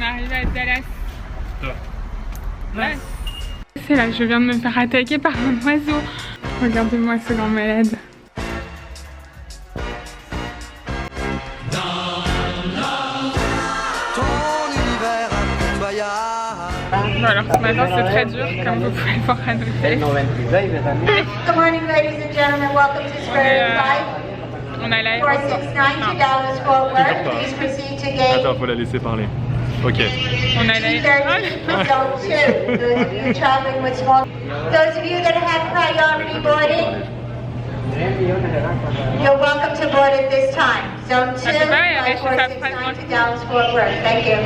est arrivé à Dallas. Nice. C'est là, je viens de me faire attaquer par un oiseau. Regardez-moi ce grand malade. Bon, alors ce matin c'est très dur, comme vous pouvez le voir à nos têtes. Good morning, ladies and gentlemen. Welcome to Spirit Flight On a l'aéroport. 469 to Dallas Fort Worth. Please proceed to gate. Attends, faut la laisser parler. Ok. On a l'aéroport. Zone 2. Those of you traveling with small. Those of you that have priority boarding, you're welcome to board at this time. Zone 2, c'est pareil, avec flight sa 469 to Dallas Fort Worth. Thank you.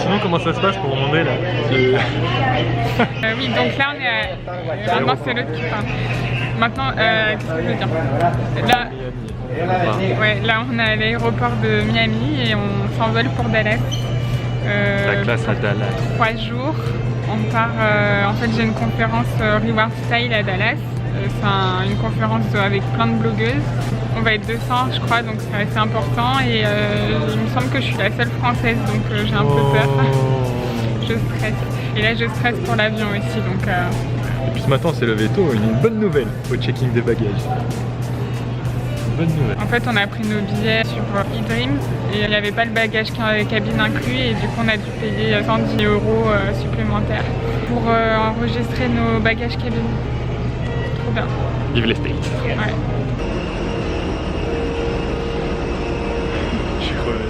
Sinon, comment ça se passe pour remonter là? Oui, donc là on est à... Maintenant c'est l'autre qui parle. Maintenant, qu'est-ce que je veux dire? Là, ouais, là on est à l'aéroport de Miami et on s'envole pour Dallas. La classe à Dallas. 3 jours. On part, en fait j'ai une conférence Reward Style à Dallas. C'est une conférence avec plein de blogueuses. On va être 200 je crois, donc c'est assez important et il me semble que je suis la seule française, donc j'ai un peu peur. Je stresse. Et là je stresse pour l'avion aussi, donc... Et puis ce matin on s'est levé tôt, une bonne nouvelle au checking des bagages. Bonne nouvelle. En fait on a pris nos billets sur eDreams et il n'y avait pas le bagage cabine inclus et du coup on a dû payer 110 € supplémentaires pour enregistrer nos bagages cabine. Trop bien. Vive les States. Ouais. Je suis crevé.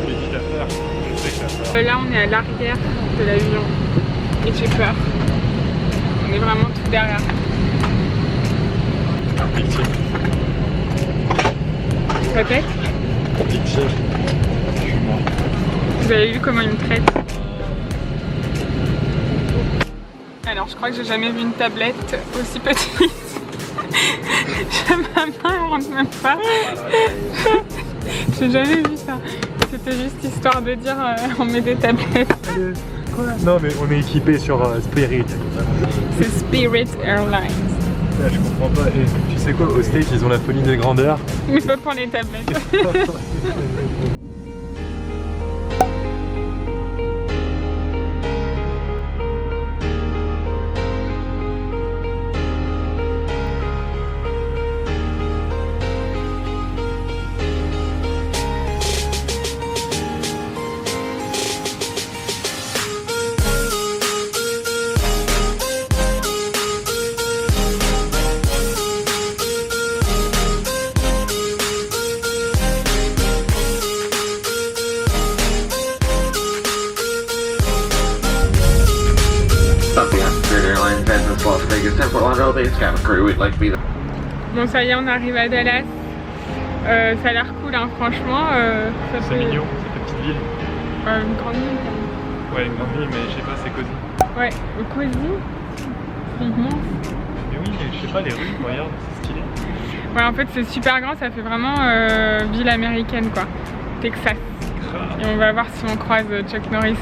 Petite affaire. Je sais que ça part. Là on est à l'arrière de l'avion et j'ai peur. On est vraiment tout derrière. Victime. Répète. Victime. Je suis mort. Vous avez vu comment il me traite? Alors je crois que j'ai jamais vu une tablette aussi petite. Ma main ne rentre même pas. J'ai jamais vu ça. C'était juste histoire de dire on met des tablettes. Quoi? Non mais on est équipé sur Spirit. C'est Spirit Airlines. Là, je comprends pas. Et tu sais quoi, au States ils ont la folie des grandeurs. Mais pas pour les tablettes. Bon ça y est, on arrive à Dallas. Ça a l'air cool hein, franchement. C'est mignon, c'est une petite ville. Une grande ville. Ouais, une grande ville, mais je sais pas, c'est cosy. Ouais, cosy. C'est immense. Mais oui, je sais pas, les rues, regarde, c'est stylé. Ouais, en fait c'est super grand, ça fait vraiment ville américaine quoi. Texas. Et on va voir si on croise Chuck Norris.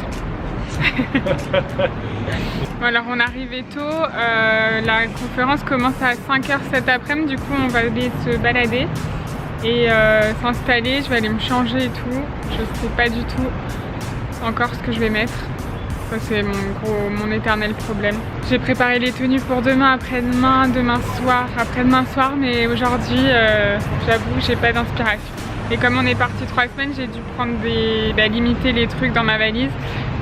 Bon, alors on est arrivé tôt, la conférence commence à 5 h cet après-midi, du coup on va aller se balader et s'installer, je vais aller me changer et tout. Je sais pas du tout encore ce que je vais mettre, ça c'est mon éternel problème. J'ai préparé les tenues pour demain, après-demain, demain soir, après-demain soir, mais aujourd'hui j'avoue j'ai pas d'inspiration. Et comme on est parti 3 semaines, j'ai dû prendre limiter les trucs dans ma valise.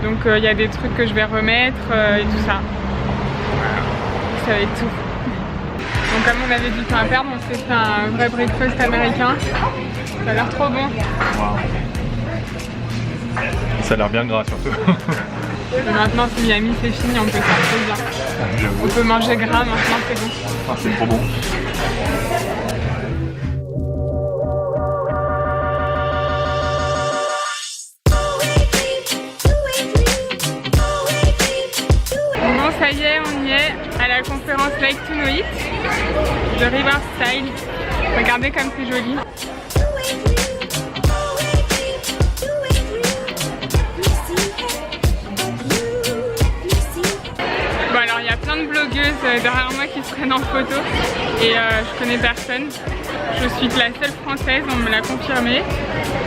Donc il y a des trucs que je vais remettre et tout ça. Voilà, ça va être tout. Donc comme on avait du temps à perdre, on s'est fait un vrai breakfast américain. Ça a l'air trop bon. Wow. Ça a l'air bien gras surtout. Et maintenant si Miami c'est fini, on peut sortir bien. On peut manger gras maintenant, c'est bon. Ah, c'est trop bon. Ça y est, on y est à la conférence Like to Know It de Reward Style. Regardez comme c'est joli. Bon alors il y a plein de blogueuses derrière moi qui se prennent en photo et je connais personne. Je suis la seule française, on me l'a confirmé.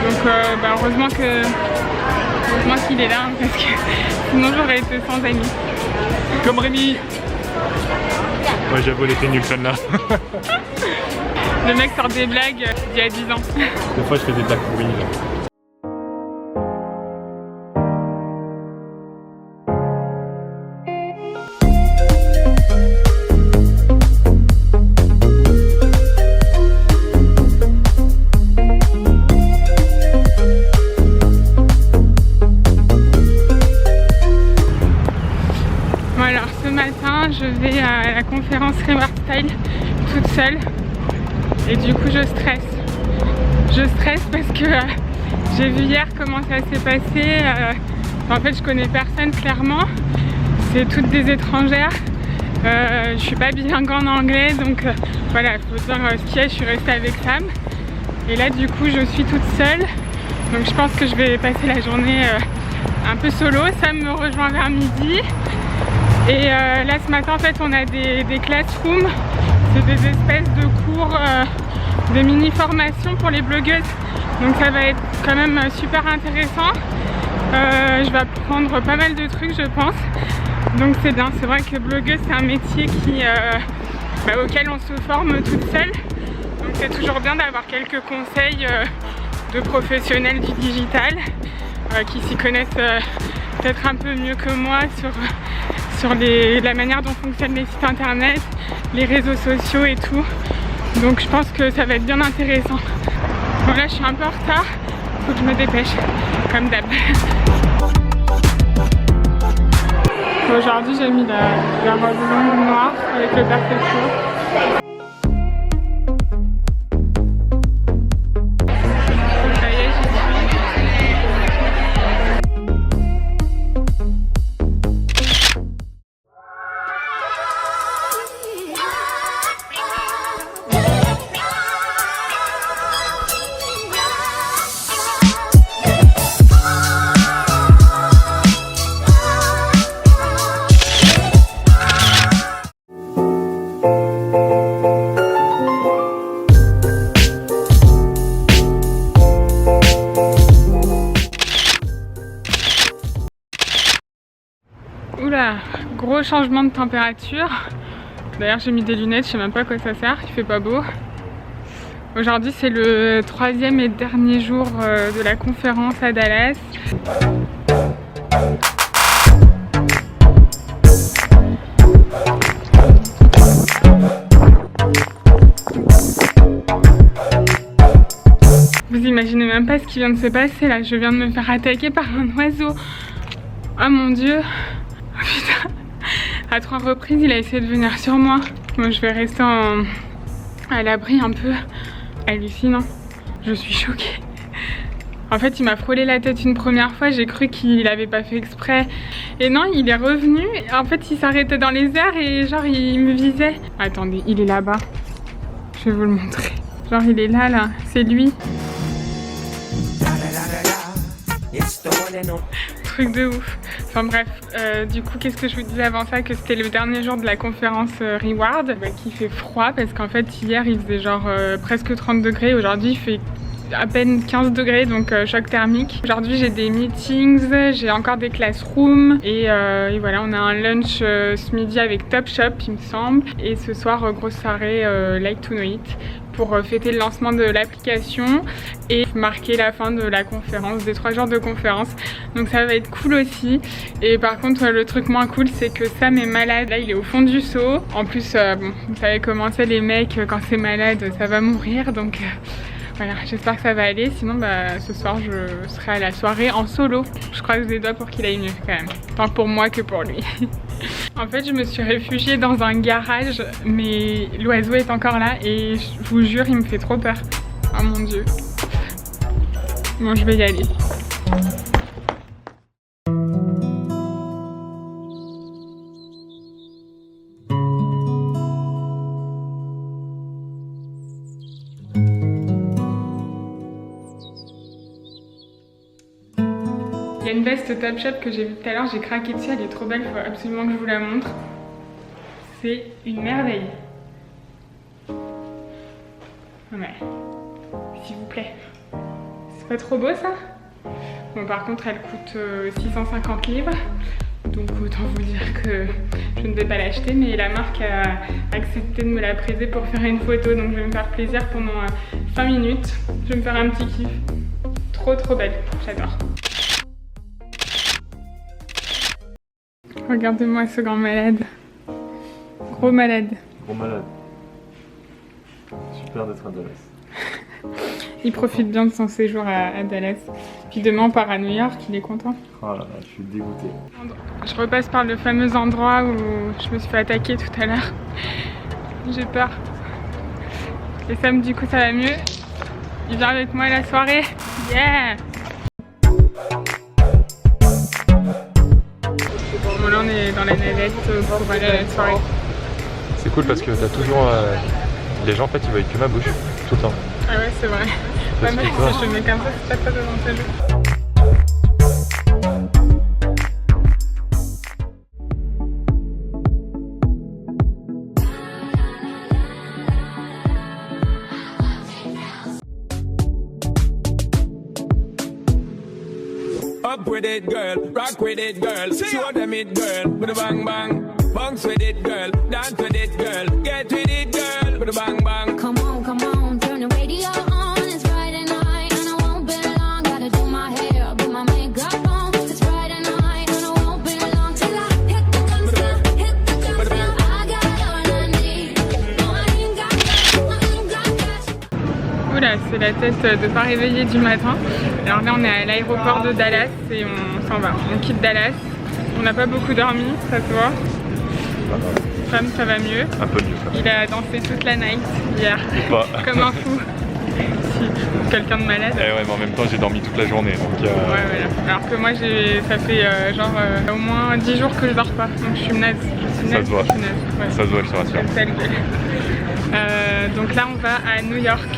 Donc heureusement que qu'il est là, parce que sinon j'aurais été sans amis. Comme Rémi. Ouais, j'avoue, elle était nulle celle-là. Le mec sort des blagues d'il y a 10 ans. Des fois, je fais des blagues pourries. Je vais à la conférence Reward Style toute seule et du coup je stresse. Je stresse parce que j'ai vu hier comment ça s'est passé. En fait je connais personne clairement, c'est toutes des étrangères. Je suis pas bilingue en anglais donc voilà, il faut dire ce qu'il y a, je suis restée avec Sam. Et là du coup je suis toute seule, donc je pense que je vais passer la journée un peu solo. Sam me rejoint vers midi. Et là ce matin en fait on a des classrooms, c'est des espèces de cours, de mini-formations pour les blogueuses. Donc ça va être quand même super intéressant. Je vais apprendre pas mal de trucs je pense. Donc c'est bien, c'est vrai que blogueuse c'est un métier auquel on se forme toute seule. Donc c'est toujours bien d'avoir quelques conseils de professionnels du digital qui s'y connaissent peut-être un peu mieux que moi sur la manière dont fonctionnent les sites internet, les réseaux sociaux et tout. Donc je pense que ça va être bien intéressant. Bon là je suis un peu en retard, faut que je me dépêche, comme d'hab. Aujourd'hui j'ai mis la robe longue noire avec le perfecto. Oula, gros changement de température. D'ailleurs j'ai mis des lunettes, je sais même pas à quoi ça sert, il fait pas beau. Aujourd'hui c'est le 3e et dernier jour de la conférence à Dallas. Vous imaginez même pas ce qui vient de se passer là, je viens de me faire attaquer par un oiseau. Oh mon dieu. Oh putain. À 3 reprises il a essayé de venir sur moi. Moi je vais rester à l'abri un peu. Hallucinant. Je suis choquée. En fait il m'a frôlé la tête une première fois, j'ai cru qu'il avait pas fait exprès. Et non, il est revenu, en fait il s'arrêtait dans les airs et genre il me visait. Attendez, il est là-bas. Je vais vous le montrer. Genre il est là, c'est lui. Truc de ouf. Enfin bref, du coup qu'est-ce que je vous disais avant ça, que c'était le dernier jour de la conférence Reward, qu'il fait froid parce qu'en fait hier il faisait genre presque 30 degrés, aujourd'hui il fait à peine 15 degrés, donc choc thermique. Aujourd'hui j'ai des meetings, j'ai encore des classrooms et voilà, on a un lunch ce midi avec Topshop il me semble, et ce soir grosse soirée Like to Know It pour fêter le lancement de l'application et marquer la fin de la conférence, des 3 jours de conférence. Donc ça va être cool aussi. Et par contre le truc moins cool c'est que Sam est malade, là il est au fond du seau. En plus bon, vous savez comment c'est les mecs, quand c'est malade ça va mourir, donc voilà, j'espère que ça va aller, sinon ce soir je serai à la soirée en solo. Je croise les doigts pour qu'il aille mieux quand même, tant pour moi que pour lui. En fait je me suis réfugiée dans un garage, mais l'oiseau est encore là et je vous jure il me fait trop peur. Oh mon dieu. Bon, je vais y aller. Il y a une veste Topshop que j'ai vue tout à l'heure, j'ai craqué dessus, elle est trop belle, il faut absolument que je vous la montre. C'est une merveille. Ouais, s'il vous plaît. C'est pas trop beau ça? Bon, par contre, elle coûte 650 livres. Donc autant vous dire que je ne vais pas l'acheter, mais la marque a accepté de me la prêter pour faire une photo, donc je vais me faire plaisir pendant 5 minutes. Je vais me faire un petit kiff. Trop belle, j'adore. Regardez-moi ce grand malade. Gros malade. Gros malade. Super d'être à Dallas. Il profite bien de son séjour à Dallas. Puis demain on part à New York, il est content. Oh là là, je suis dégoûté. Je repasse par le fameux endroit où je me suis fait attaquer tout à l'heure. J'ai peur. Et Sam, du coup ça va mieux. Il vient avec moi à la soirée. Yeah! Bon là on est dans la navette pour aller à la soirée. C'est cool parce que t'as toujours... les gens en fait ils voient que ma bouche, tout le temps. Ah ouais c'est vrai. Parce Même que si je le mets comme ça, c'est pas très avantageux. Up with it, girl. Rock with it, girl. Show them it, girl. With a bang bang. Bounce with it, girl. Dance with it, girl. Get with it, girl. With a bang bang. Come on, turn the radio on. It's Friday night and I won't be long. Gotta do my hair, put my makeup on. It's Friday night and I won't be long till I hit the dance floor, hit the dance floor. I got all I need. No, I ain't got cash. Oula, c'est la tête de pas réveiller du matin. Alors là on est à l'aéroport de Dallas et on s'en va. On quitte Dallas. On n'a pas beaucoup dormi, ça se voit. Sam, ça va mieux. Un peu mieux ça. Il a dansé toute la night hier. Comme un fou. Si, quelqu'un de malade. Eh ouais, mais en même temps j'ai dormi toute la journée. Donc, Ouais, voilà. Alors que moi ça fait au moins 10 jours que je dors pas. Donc je suis naze. Ça se voit. Je suis naze. Ouais. Ça se voit, je te rassure. Comme ça, le gueule. Donc là on va à New York.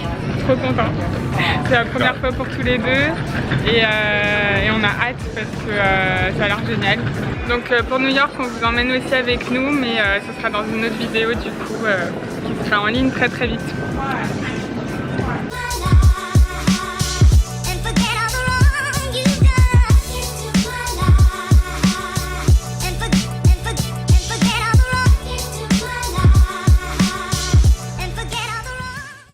Trop content. C'est la première fois pour tous les deux et on a hâte parce que ça a l'air génial. Donc pour New York on vous emmène aussi avec nous, mais ce sera dans une autre vidéo du coup qui sera en ligne très vite.